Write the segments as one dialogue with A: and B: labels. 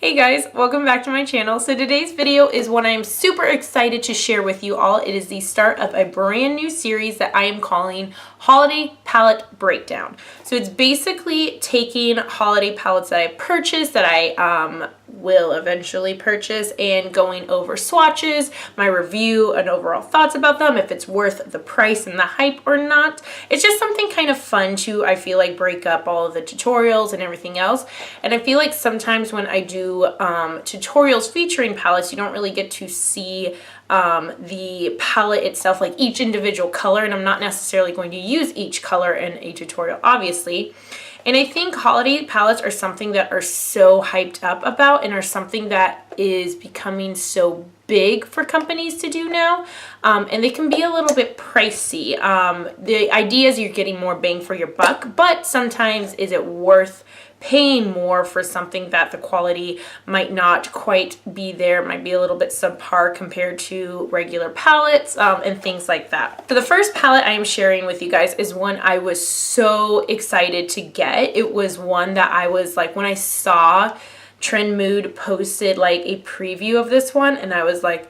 A: Hey guys, welcome back to my channel. So today's video is one I am super excited to share with you all. It is the start of a brand new series that I am calling Holiday Palette Breakdown. So it's basically taking holiday palettes that I purchased, that I will eventually purchase, and going over swatches, my review, and overall thoughts about them, if it's worth the price and the hype or not. It's just something kind of fun to, I feel like, break up all of the tutorials and everything else. And I feel like sometimes when I do tutorials featuring palettes, you don't really get to see the palette itself, like each individual color, and I'm not necessarily going to use each color in a tutorial, obviously. And I think holiday palettes are something that are so hyped up about and are something that is becoming so big for companies to do now. And they can be a little bit pricey. The idea is you're getting more bang for your buck, but sometimes is it worth paying more for something that the quality might not quite be there, might be a little bit subpar compared to regular palettes, and things like that. So the first palette I am sharing with you guys is one I was so excited to get. It was one that I was like, when I saw Trend Mood posted like a preview of this one, and I was like,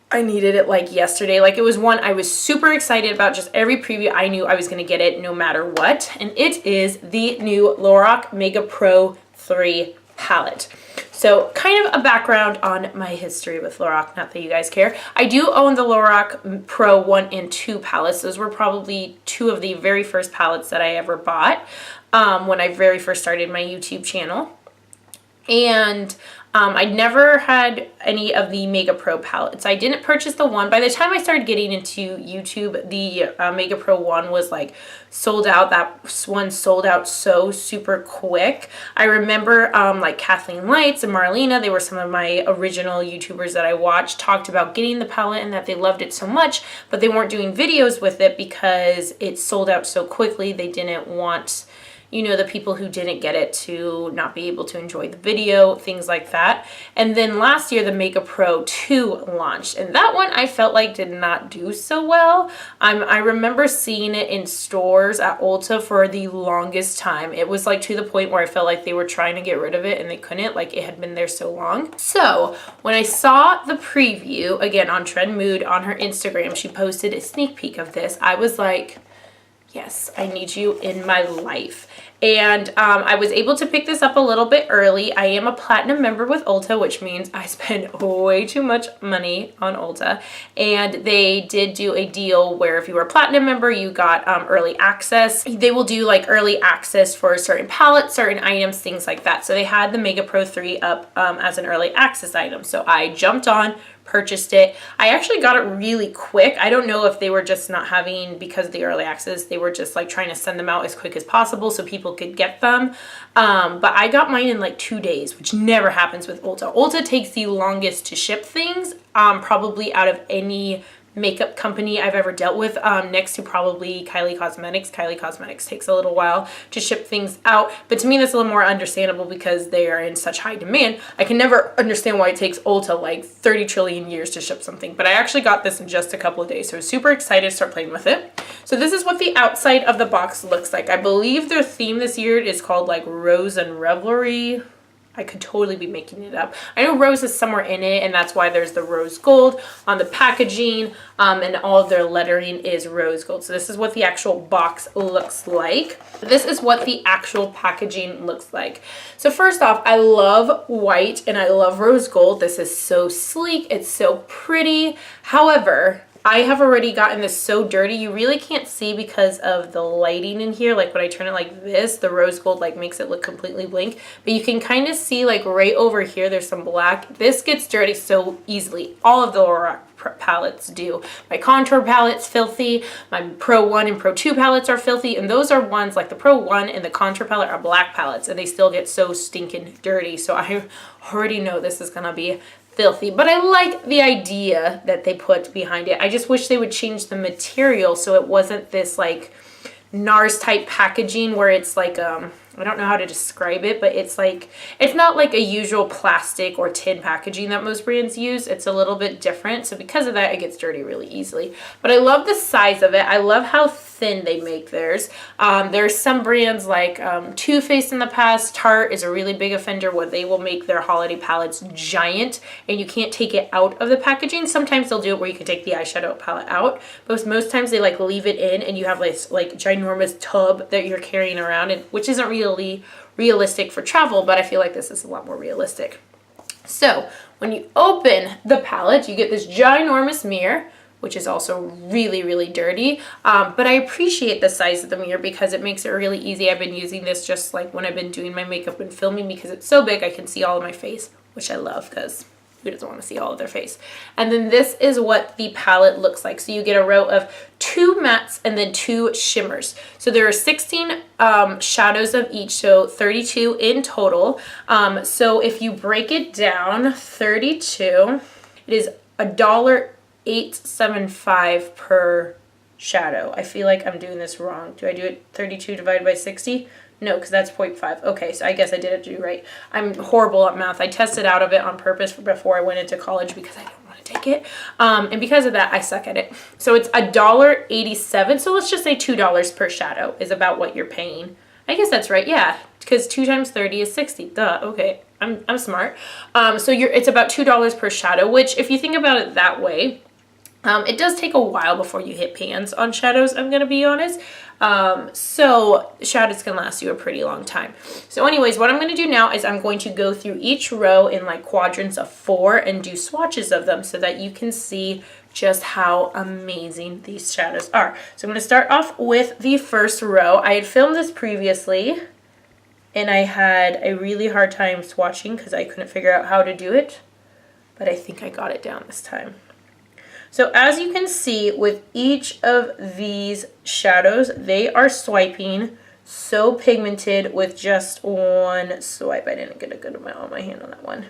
A: I needed it like yesterday. Like, it was one I was super excited about. Just every preview, I knew I was going to get it no matter what. And it is the new Lorac Mega Pro 3 palette. So kind of a background on my history with Lorac, not that you guys care. I do own the Lorac Pro 1 and 2 palettes. Those were probably two of the very first palettes that I ever bought when I very first started my YouTube channel. And I never had any of the Mega Pro palettes. I didn't purchase the one. By the time I started getting into YouTube, the Mega Pro 1 was like sold out. That one sold out so super quick. I remember like Kathleen Lights and Marlena, they were some of my original YouTubers that I watched, talked about getting the palette and that they loved it so much, but they weren't doing videos with it because it sold out so quickly. They didn't want, you know, the people who didn't get it to not be able to enjoy the video, things like that. And then last year, the Mega Pro 2 launched, and that one I felt like did not do so well. I remember seeing it in stores at Ulta for the longest time. It was like to the point where I felt like they were trying to get rid of it and they couldn't, like it had been there so long. So when I saw the preview, again on Trend Mood on her Instagram, she posted a sneak peek of this. I was like, yes, I need you in my life. And I was able to pick this up a little bit early. I am a platinum member with Ulta, which means I spend way too much money on Ulta. And they did do a deal where if you were a platinum member, you got early access. They will do like early access for certain palettes, certain items, things like that. So they had the Mega Pro 3 up as an early access item. So I jumped on, purchased it. I actually got it really quick. I don't know if they were just not having, because of the early access, they were just like trying to send them out as quick as possible so people could get them. But I got mine in like 2 days, which never happens with Ulta. Ulta takes the longest to ship things, probably out of any makeup company I've ever dealt with, next to probably Kylie Cosmetics. Kylie Cosmetics takes a little while to ship things out, but to me that's a little more understandable because they are in such high demand. I can never understand why it takes Ulta like 30 trillion years to ship something, but I actually got this in just a couple of days, so I was super excited to start playing with it. So this is what the outside of the box looks like. I believe their theme this year is called like Rose and Revelry. I could totally be making it up. I know rose is somewhere in it, and that's why there's the rose gold on the packaging, and all of their lettering is rose gold. So this is what the actual box looks like. This is what the actual packaging looks like. So first off, I love white and I love rose gold. This is so sleek. It's so pretty. However, I have already gotten this so dirty, you really can't see because of the lighting in here. Like when I turn it like this, the rose gold like makes it look completely blank, but you can kind of see like right over here, there's some black. This gets dirty so easily. All of the Lorac palettes do. My contour palette's filthy. My Pro 1 and Pro 2 palettes are filthy, and those are ones like the Pro 1 and the contour palette are black palettes, and they still get so stinking dirty. So I already know this is gonna be filthy, but I like the idea that they put behind it. I just wish they would change the material so it wasn't this like NARS type packaging where it's like I don't know how to describe it, but it's like, it's not like a usual plastic or tin packaging that most brands use. It's a little bit different. So because of that, it gets dirty really easily. But I love the size of it. I love how thin they make theirs. There's some brands like Too Faced in the past. Tarte is a really big offender where they will make their holiday palettes giant and you can't take it out of the packaging. Sometimes they'll do it where you can take the eyeshadow palette out, but most times they like leave it in and you have this like ginormous tub that you're carrying around, and which isn't really realistic for travel, but I feel like this is a lot more realistic. So when you open the palette, you get this ginormous mirror, which is also really, really dirty. But I appreciate the size of the mirror because it makes it really easy. I've been using this just like when I've been doing my makeup and filming because it's so big I can see all of my face, which I love because who doesn't want to see all of their face? And then this is what the palette looks like. So you get a row of 2 mattes and then 2 shimmers. So there are 16 shadows of each, so 32 in total. So if you break it down, 32, it is $1.875 per shadow. I feel like I'm doing this wrong. Do I do it 32 divided by 60? No, because that's 0.5. Okay, so I guess I did it do right. I'm horrible at math. I tested out of it on purpose before I went into college because I didn't want to take it. And because of that, I suck at it. So it's $1.87. So let's just say $2 per shadow is about what you're paying. I guess that's right. Yeah, because 2 times 30 is 60. Duh. Okay, I'm smart. So it's about $2 per shadow, which if you think about it that way, it does take a while before you hit pans on shadows, I'm going to be honest. So shadows can last you a pretty long time. So anyways, what I'm going to do now is I'm going to go through each row in like quadrants of 4 and do swatches of them so that you can see just how amazing these shadows are. So I'm going to start off with the first row. I had filmed this previously and I had a really hard time swatching because I couldn't figure out how to do it, but I think I got it down this time. So as you can see with each of these shadows, they are swiping so pigmented with just one swipe. I didn't get a good amount on my hand on that one.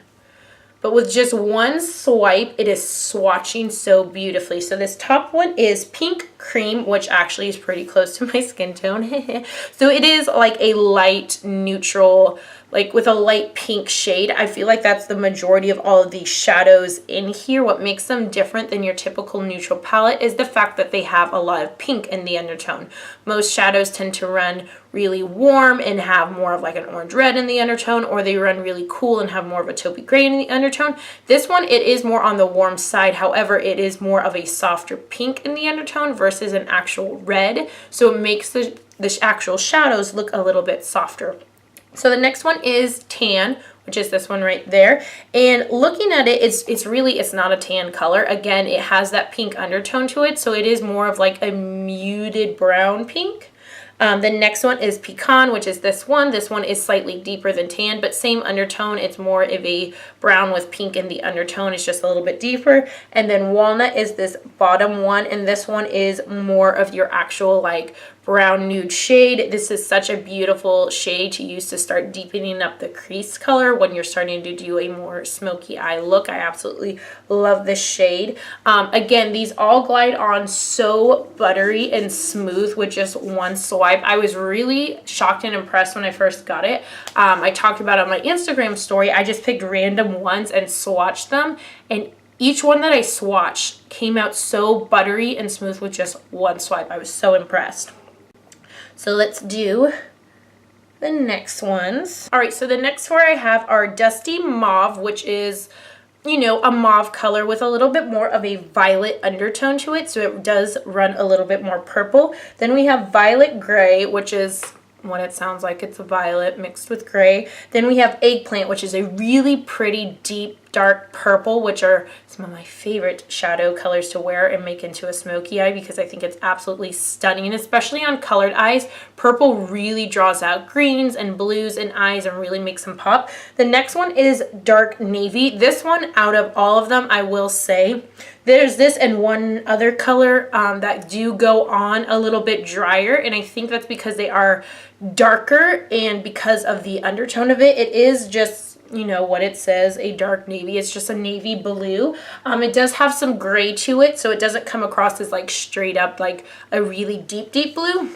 A: But with just one swipe, it is swatching so beautifully. So this top one is Pink Cream, which actually is pretty close to my skin tone. So it is like a light neutral, like with a light pink shade. I feel like that's the majority of all of these shadows in here. What makes them different than your typical neutral palette is the fact that they have a lot of pink in the undertone. Most shadows tend to run really warm and have more of like an orange red in the undertone, or they run really cool and have more of a taupey gray in the undertone. This one, it is more on the warm side. However, it is more of a softer pink in the undertone versus an actual red. So it makes the actual shadows look a little bit softer. So the next one is Tan, which is this one right there. And looking at it, it's not a tan color. Again, it has that pink undertone to it. So it is more of like a muted brown pink. The next one is Pecan, which is this one. This one is slightly deeper than Tan, but same undertone. It's more of a brown with pink in the undertone. It's just a little bit deeper. And then Walnut is this bottom one, and this one is more of your actual like brown nude shade. This is such a beautiful shade to use to start deepening up the crease color when you're starting to do a more smoky eye look. I absolutely love this shade. Again, these all glide on so buttery and smooth with just one swipe. I was really shocked and impressed when I first got it. I talked about it on my Instagram story. I just picked random ones and swatched them, and each one that I swatched came out so buttery and smooth with just one swipe. I was so impressed. So let's do the next ones. All right, so the next four I have are Dusty Mauve, which is, you know, a mauve color with a little bit more of a violet undertone to it. So it does run a little bit more purple. Then we have Violet Gray, which is what it sounds like. It's a violet mixed with gray. Then we have Eggplant, which is a really pretty deep dark purple, which are some of my favorite shadow colors to wear and make into a smoky eye because I think it's absolutely stunning, and especially on colored eyes. Purple really draws out greens and blues in eyes and really makes them pop. The next one is Dark Navy. This one, out of all of them, I will say there's this and one other color that do go on a little bit drier, and I think that's because they are darker and because of the undertone of it. It is just, you know what it says, a dark navy. It's just a navy blue. It does have some gray to it, so it doesn't come across as like straight up like a really deep blue,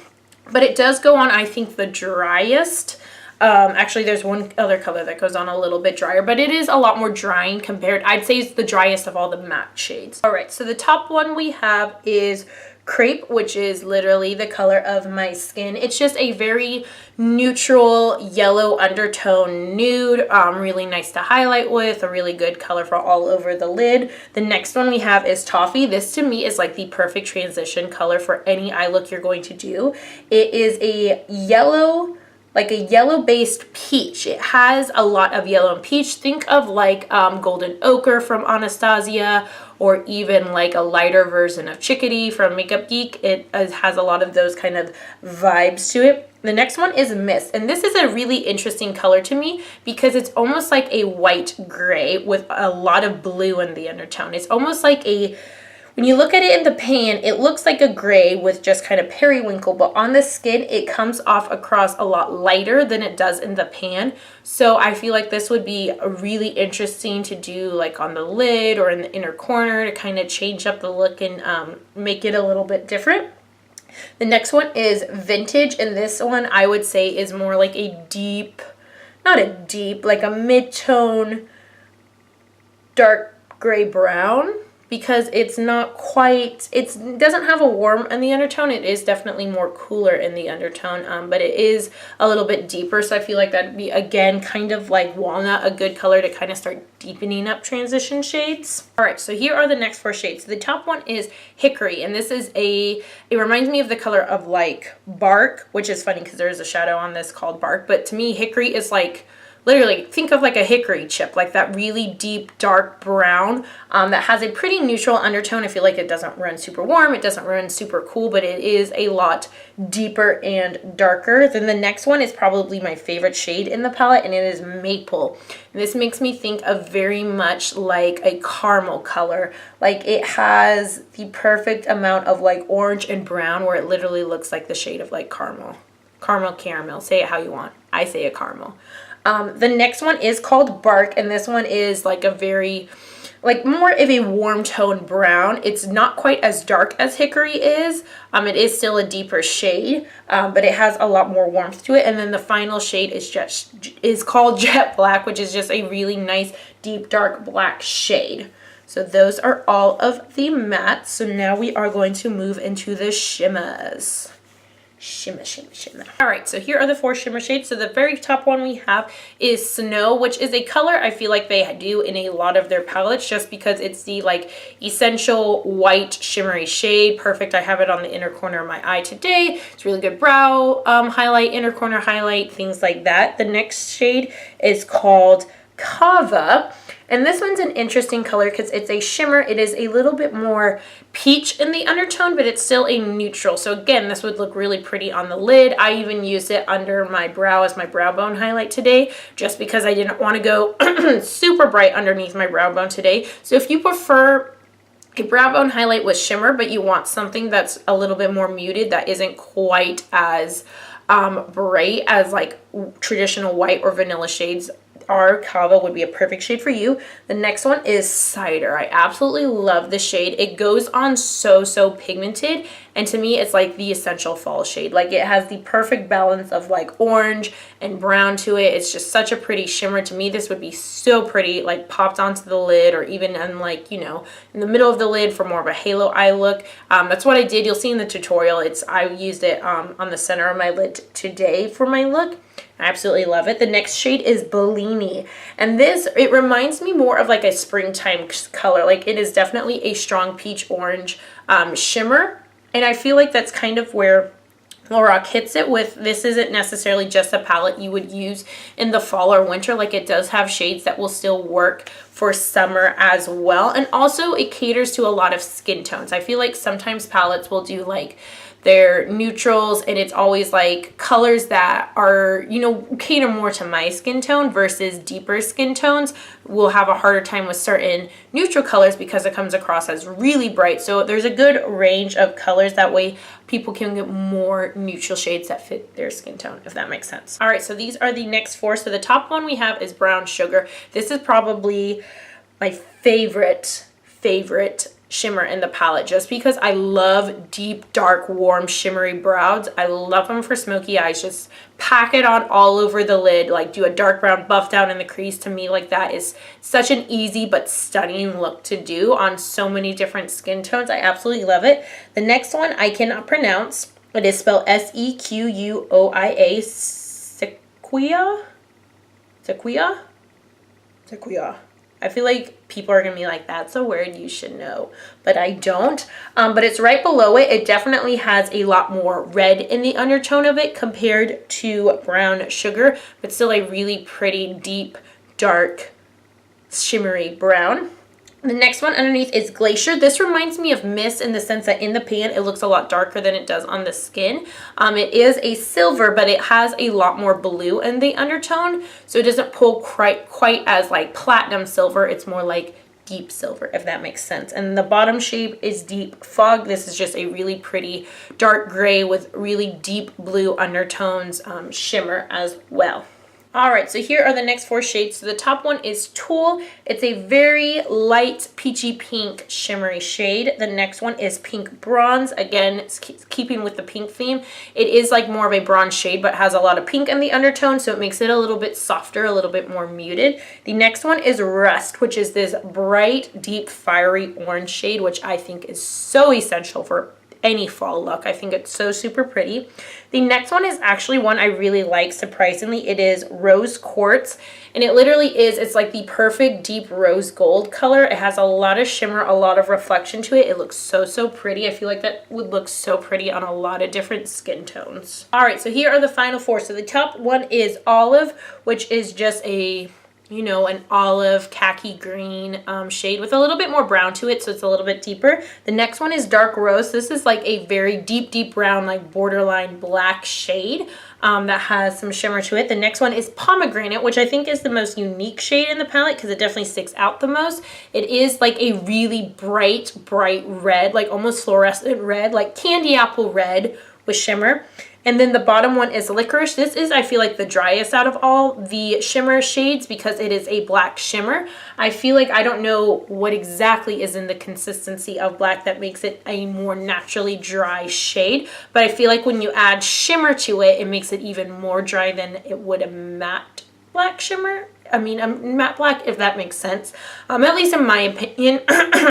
A: but it does go on, I think, the driest Actually, there's one other color that goes on a little bit drier, but it is a lot more drying compared. I'd say it's the driest of all the matte shades. All right, so the top one we have is Crepe, which is literally the color of my skin. It's just a very neutral yellow undertone nude, really nice to highlight with, a really good color for all over the lid. The next one we have is Toffee. This to me is like the perfect transition color for any eye look you're going to do. It is a yellow, like a yellow based peach. It has a lot of yellow and peach. Think of like Golden Ochre from Anastasia, or even like a lighter version of Chickadee from Makeup Geek. It has a lot of those kind of vibes to it. The next one is Mist, and this is a really interesting color to me because it's almost like a white gray with a lot of blue in the undertone. It's almost like a, when you look at it in the pan, it looks like a gray with just kind of periwinkle, but on the skin, it comes off across a lot lighter than it does in the pan. So I feel like this would be really interesting to do like on the lid or in the inner corner to kind of change up the look and make it a little bit different. The next one is Vintage, and this one I would say is more like a deep, not a deep, like a mid-tone dark gray brown, because it's not quite, it doesn't have a warm in the undertone. It is definitely more cooler in the undertone, but it is a little bit deeper. So I feel like that'd be, again, kind of like walnut, a good color to kind of start deepening up transition shades. All right, so here are the next 4 shades. The top one is Hickory, and this is it reminds me of the color of like Bark, which is funny because there is a shadow on this called Bark, but to me, Hickory is like, literally, think of like a hickory chip, like that really deep, dark brown that has a pretty neutral undertone. I feel like it doesn't run super warm, it doesn't run super cool, but it is a lot deeper and darker. Then the next one is probably my favorite shade in the palette, and it is Maple. And this makes me think of very much like a caramel color. Like it has the perfect amount of like orange and brown where it literally looks like the shade of like caramel. Caramel, say it how you want. I say a caramel. The next one is called Bark, and this one is like a very, like more of a warm tone brown. It's not quite as dark as Hickory is. It is still a deeper shade, but it has a lot more warmth to it. And then the final shade is called Jet Black, which is just a really nice deep dark black shade. So those are all of the mattes. So now we are going to move into the shimmers. Shimmer. All right, so here are the 4 shimmer shades. So the very top one we have is Snow, which is a color I feel like they do in a lot of their palettes just because it's the like essential white shimmery shade. Perfect. I have it on the inner corner of my eye today. It's really good brow highlight, inner corner highlight, things like that. The next shade is called Kava, and this one's an interesting color because it's a shimmer. It is a little bit more peach in the undertone, but it's still a neutral. So again, this would look really pretty on the lid. I even used it under my brow as my brow bone highlight today, just because I didn't want to go super bright underneath my brow bone today. So if you prefer a brow bone highlight with shimmer, but you want something that's a little bit more muted, that isn't quite as bright as like traditional white or vanilla shades are, Kava would be a perfect shade for you. The next one is Cider. I absolutely love the shade. It goes on so pigmented, and to me it's like the essential fall shade. Like it has the perfect balance of like orange and brown to it. It's just such a pretty shimmer. To me this would be so pretty, like popped onto the lid, or even in like, you know, in the middle of the lid for more of a halo eye look. That's what I did. You'll see in the tutorial, I used it on the center of my lid today for my look. I absolutely love it. The next shade is Bellini, and this, it reminds me more of like a springtime color. Like it is definitely a strong peach orange shimmer, and I feel like that's kind of where Lorac hits it with. This isn't necessarily just a palette you would use in the fall or winter. Like it does have shades that will still work for summer as well, and also it caters to a lot of skin tones. I feel like sometimes palettes will do like their neutrals, and it's always like colors that are, you know, cater more to my skin tone, versus deeper skin tones will have a harder time with certain neutral colors because it comes across as really bright. So there's a good range of colors, that way people can get more neutral shades that fit their skin tone, if that makes sense. All right, so these are the next 4. So the top one we have is Brown Sugar. This is probably my favorite shimmer in the palette, just because I love deep, dark, warm, shimmery brows. I love them for smoky eyes. Just pack it on all over the lid, like do a dark brown buff down in the crease. To me, like, that is such an easy but stunning look to do on so many different skin tones. I absolutely love it. The next one I cannot pronounce. It is spelled Sequoia. Sequoia. I feel like people are going to be like, that's a word you should know, but I don't. But it's right below it. It definitely has a lot more red in the undertone of it compared to brown sugar, but still a really pretty, deep, dark, shimmery brown. The next one underneath is Glacier. This reminds me of Mist in the sense that in the pan it looks a lot darker than it does on the skin. It is a silver, but it has a lot more blue in the undertone, so it doesn't pull quite as like platinum silver. It's more like deep silver, if that makes sense. And the bottom shade is Deep Fog. This is just a really pretty dark gray with really deep blue undertones, shimmer as well. Alright, so here are the next 4 shades. So the top one is Tulle. It's a very light peachy pink shimmery shade. The next one is Pink Bronze. Again, it's keeping with the pink theme. It is like more of a bronze shade, but has a lot of pink in the undertone, so it makes it a little bit softer, a little bit more muted. The next one is Rust, which is this bright, deep, fiery orange shade, which I think is so essential for any fall look. I think it's so super pretty. The next one is actually one I really like, surprisingly. It is Rose Quartz, and it literally is, it's like the perfect deep rose gold color. It has a lot of shimmer, a lot of reflection to it. It looks so pretty. I feel like that would look so pretty on a lot of different skin tones. All right, so here are the final 4. So the top one is Olive, which is just a, you know, an olive khaki green shade with a little bit more brown to it, so it's a little bit deeper. The next one is Dark Rose. This is like a very deep brown, like borderline black shade that has some shimmer to it. The next one is Pomegranate, which I think is the most unique shade in the palette because it definitely sticks out the most. It is like a really bright red, like almost fluorescent red, like candy apple red with shimmer. And then the bottom one is Licorice. This is, I feel like, the driest out of all the shimmer shades because it is a black shimmer. I feel like I don't know what exactly is in the consistency of black that makes it a more naturally dry shade. But I feel like when you add shimmer to it, it makes it even more dry than it would a matte black shimmer. I mean, a matte black, if that makes sense, at least in my opinion.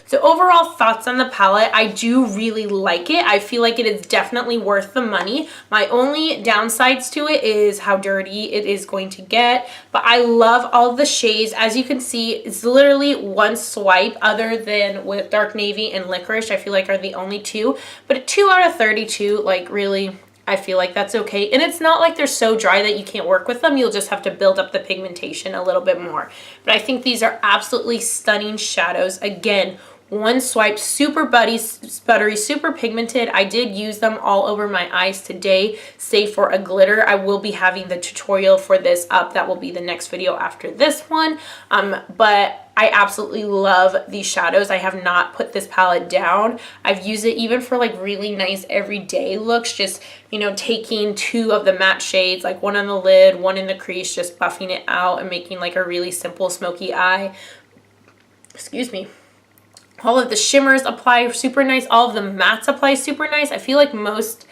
A: So overall thoughts on the palette, I do really like it. I feel like it is definitely worth the money. My only downsides to it is how dirty it is going to get, but I love all the shades. As you can see, it's literally one swipe other than with Dark Navy and Licorice, I feel like are the only 2, but a 2 out of 32, like really, I feel like that's okay. And it's not like they're so dry that you can't work with them. You'll just have to build up the pigmentation a little bit more. But I think these are absolutely stunning shadows. Again, one swipe, super buttery, super pigmented. I did use them all over my eyes today, save for a glitter. I will be having the tutorial for this up. That will be the next video after this one. But I absolutely love these shadows. I have not put this palette down. I've used it even for like really nice everyday looks, just, you know, taking 2 of the matte shades, like one on the lid, one in the crease, just buffing it out and making like a really simple smoky eye. Excuse me. All of the shimmers apply super nice. All of the mattes apply super nice. I feel like most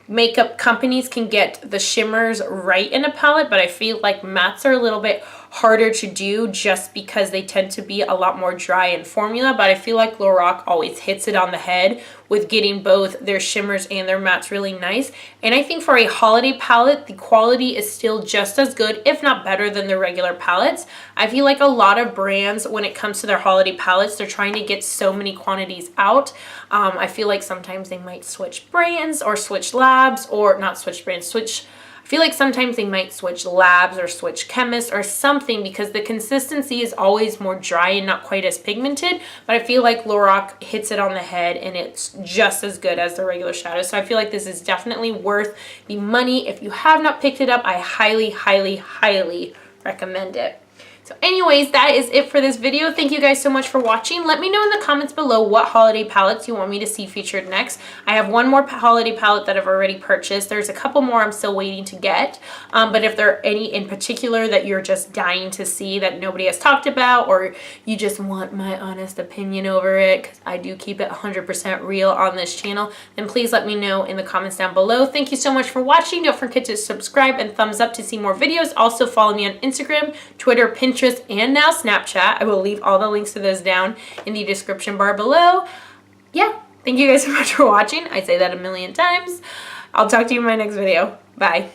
A: makeup companies can get the shimmers right in a palette, but I feel like mattes are a little bit harder to do just because they tend to be a lot more dry in formula. But I feel like Lorac always hits it on the head with getting both their shimmers and their mattes really nice. And I think for a holiday palette, the quality is still just as good, if not better, than the regular palettes. I feel like a lot of brands, when it comes to their holiday palettes, they're trying to get so many quantities out. I feel like sometimes they might switch brands or switch labs, or not switch brands, I feel like sometimes they might switch labs or switch chemists or something because the consistency is always more dry and not quite as pigmented. But I feel like Lorac hits it on the head and it's just as good as the regular shadows. So I feel like this is definitely worth the money. If you have not picked it up, I highly recommend it. So anyways, that is it for this video. Thank you guys so much for watching. Let me know in the comments below what holiday palettes you want me to see featured next. I have one more holiday palette that I've already purchased. There's a couple more I'm still waiting to get. But if there are any in particular that you're just dying to see that nobody has talked about, or you just want my honest opinion over it, because I do keep it 100% real on this channel, then please let me know in the comments down below. Thank you so much for watching. Don't forget to subscribe and thumbs up to see more videos. Also follow me on Instagram, Twitter, Pinterest, and now Snapchat. I will leave all the links to those down in the description bar below. Yeah, thank you guys so much for watching. I say that a million times. I'll talk to you in my next video. Bye.